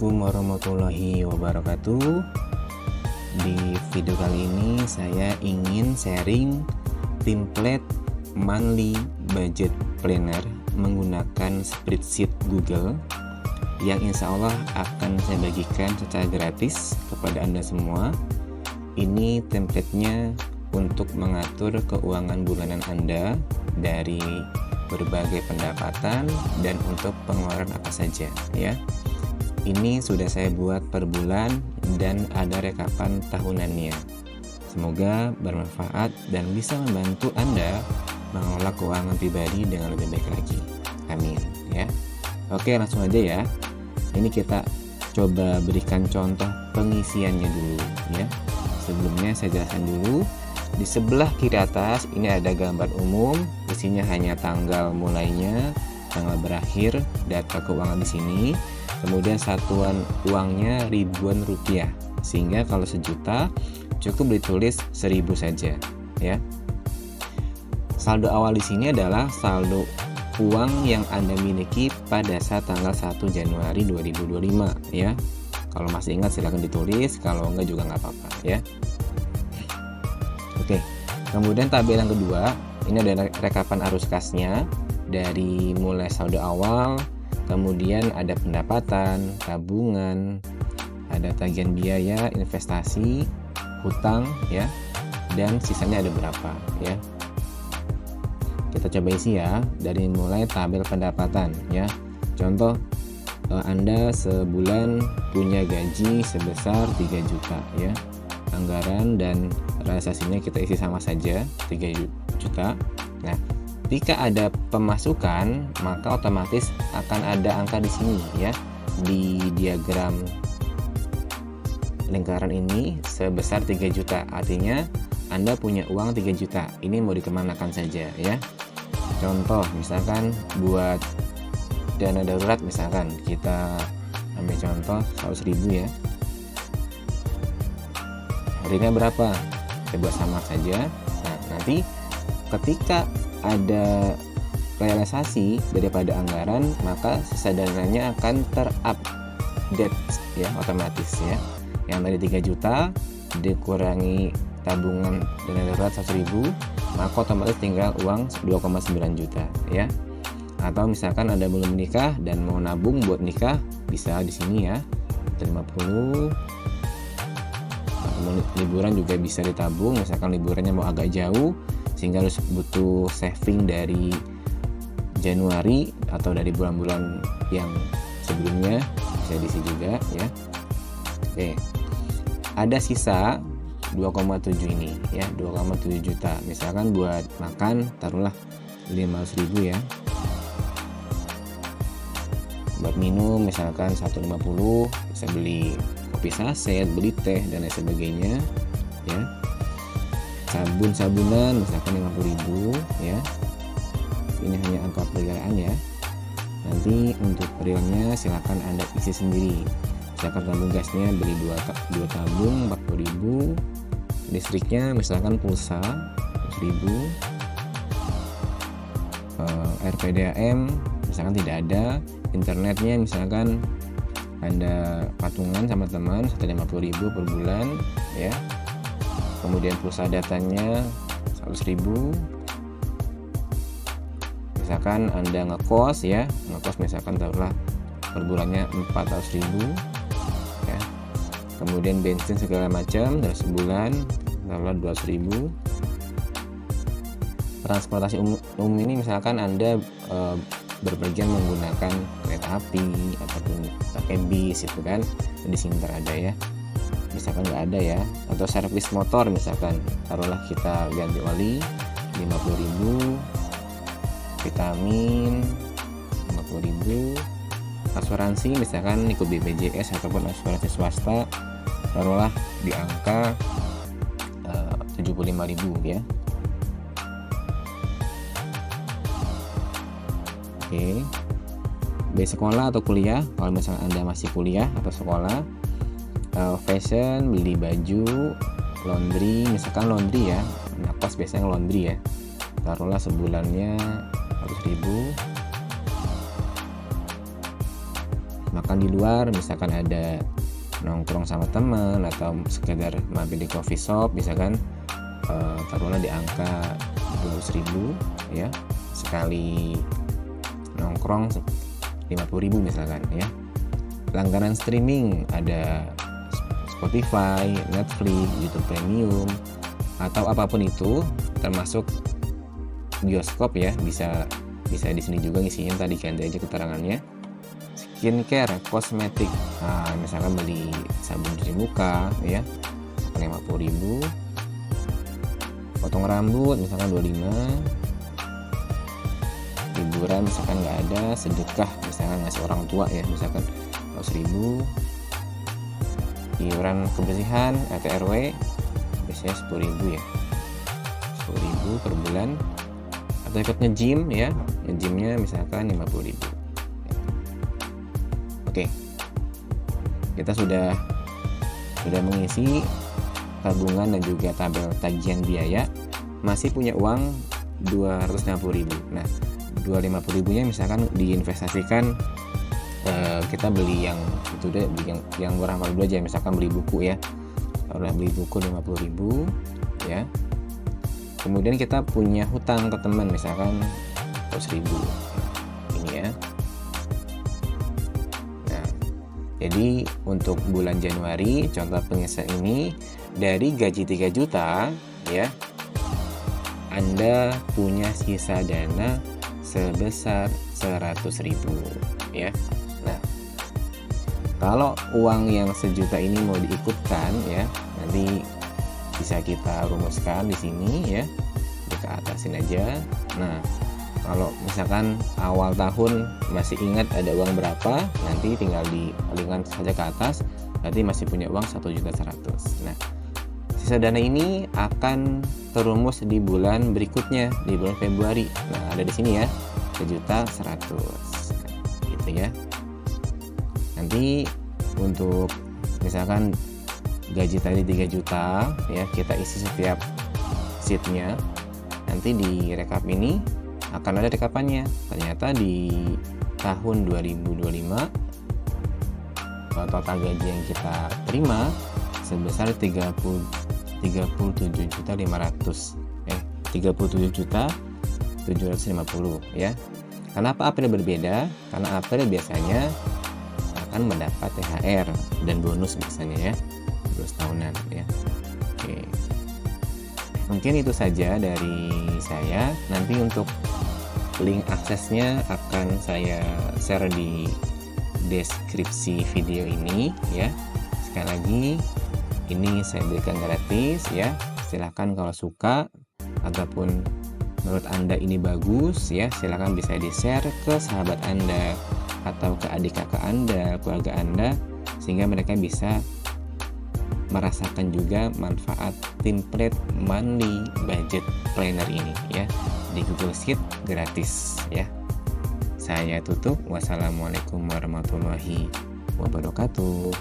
Assalamualaikum warahmatullahi wabarakatuh. Di video kali ini saya ingin sharing template monthly budget planner menggunakan spreadsheet Google yang insya Allah akan saya bagikan secara gratis kepada Anda semua. Ini templatenya untuk mengatur keuangan bulanan Anda dari berbagai pendapatan dan untuk pengeluaran apa saja ya. Ini sudah saya buat per bulan dan ada rekapan tahunannya. Semoga bermanfaat dan bisa membantu Anda mengelola keuangan pribadi dengan lebih baik lagi. Amin ya. Oke, langsung aja ya. Ini kita coba berikan contoh pengisiannya dulu ya. Sebelumnya saya jelaskan dulu. Di sebelah kiri atas ini ada gambar umum, isinya hanya tanggal mulainya, tanggal berakhir, data keuangan di sini. Kemudian satuan uangnya ribuan rupiah, sehingga kalau sejuta cukup ditulis 1000 saja ya. Saldo awal di sini adalah saldo uang yang Anda miliki pada saat tanggal 1 Januari 2025 ya. Kalau masih ingat silahkan ditulis, kalau enggak juga nggak apa-apa ya. Oke, kemudian tabel yang kedua, ini ada rekapan arus kasnya dari mulai saldo awal, kemudian ada pendapatan, tabungan, ada tagihan biaya, investasi, hutang ya, dan sisanya ada berapa ya. Kita coba isi ya, dari mulai tabel pendapatan ya. Contoh, Anda sebulan punya gaji sebesar 3 juta ya. Anggaran dan realisasinya kita isi sama saja, 3 juta. Nah, jika ada pemasukan, maka otomatis akan ada angka di sini ya. Di diagram lingkaran ini sebesar 3 juta. Artinya Anda punya uang 3 juta. Ini mau dikemanakan saja ya. Contoh misalkan buat dana darurat, misalkan kita ambil contoh 100.000 ya. Harinya berapa? Kita buat sama saja. Nah, nanti ketika ada realisasi daripada anggaran, maka sisa dananya akan terupdate ya, otomatis ya. Yang dari 3 juta dikurangi tabungan dana darurat 100.000, maka otomatis tinggal uang 2,9 juta ya. Atau misalkan Anda belum menikah dan mau nabung buat nikah, bisa di sini ya, 50. Liburan juga bisa ditabung, misalkan liburannya mau agak jauh sehingga harus butuh saving dari Januari atau dari bulan-bulan yang sebelumnya, bisa diisi juga ya. Oke, ada sisa 2,7 ini ya, 2,7 juta misalkan buat makan, taruhlah 500.000 ya. Buat minum misalkan 150, bisa beli kopi saset, beli teh dan lain sebagainya ya. Sabunan misalkan 50.000 ya. Ini hanya angka perkiraan ya. Nanti untuk realnya silakan Anda isi sendiri. Misalkan tabung gasnya beli 2 tabung 40.000. Listriknya misalkan pulsa 1.000. RPDAM misalkan tidak ada. Internetnya misalkan Anda patungan sama teman 150.000 per bulan ya. Kemudian pulsa datanya 100.000. Misalkan Anda ngekos ya, ngekos misalkan taruhlah per bulannya 400.000 ya. Kemudian bensin segala macam dalam sebulan taruhlah 200.000. Transportasi umum ini misalkan Anda berpergian menggunakan kereta api ataupun pakai bis itu kan, di sini ada ya. Misalkan nggak ada ya, atau servis motor misalkan taruhlah kita ganti oli 50.000, vitamin 50.000, asuransi misalkan ikut BPJS ataupun asuransi swasta taruhlah di angka 75.000 ya. Oke, beli sekolah atau kuliah, kalau misalnya Anda masih kuliah atau sekolah, fashion, beli baju, laundry, misalkan laundry ya, nah kos biasanya laundry ya, taruhlah sebulannya 100.000. makan di luar, misalkan ada nongkrong sama teman atau sekedar mampir di coffee shop, misalkan taruhlah di angka 200.000 ya, sekali nongkrong 50.000 misalkan ya. Langganan streaming ada Spotify, Netflix, YouTube Premium, atau apapun itu, termasuk bioskop ya, bisa di sini juga ngisinya, tadi ganti aja keterangannya. Skincare, kosmetik, nah, misalkan beli sabun cuci muka ya 50.000, potong rambut misalkan 25, liburan misalkan nggak ada, sedekah misalkan ngasih orang tua ya misalkan 100.000, iuran kebersihan RT RW biasanya 10.000 ya, 10.000 per bulan, atau ikut nge-gym ya, nge-gymnya misalkan 50.000. Oke, kita sudah mengisi tabungan dan juga tabel tagihan biaya, masih punya uang 250.000. Nah, 250.000 nya misalkan diinvestasikan, kita beli yang itu deh, yang murah dulu aja, misalkan beli buku ya, udah beli buku 50.000 ya. Kemudian kita punya hutang ke teman misalkan 100.000 ini ya. Nah, jadi untuk bulan Januari contoh pengesahan ini, dari gaji 3 juta ya, Anda punya sisa dana sebesar 100.000 ya. Nah, kalau uang yang 1 juta ini mau diikutkan ya, nanti bisa kita rumuskan di sini ya, kita atasin aja. Nah, kalau misalkan awal tahun masih ingat ada uang berapa, nanti tinggal dikalikan saja ke atas, nanti masih punya uang 1.100.000. Nah, sisa dana ini akan terumus di bulan berikutnya, di bulan Februari. Nah, ada di sini ya, 1.100.000 gitu ya. Nanti untuk misalkan gaji tadi 3 juta ya, kita isi setiap sheetnya, nanti di rekap ini akan ada rekapannya. Ternyata di tahun 2025 total gaji yang kita terima sebesar 37.750 ya. Kenapa April berbeda? Karena April biasanya akan mendapat THR dan bonus biasanya ya, bonus tahunan ya. Oke, mungkin itu saja dari saya. Nanti untuk link aksesnya akan saya share di deskripsi video ini ya. Sekali lagi, ini saya berikan gratis ya. Silahkan kalau suka ataupun menurut Anda ini bagus ya, silahkan bisa di-share ke sahabat Anda atau ke adik kakak Anda, keluarga Anda, sehingga mereka bisa merasakan juga manfaat template monthly budget planner ini ya, di Google Sheet gratis ya. Saya tutup. Wassalamualaikum warahmatullahi wabarakatuh.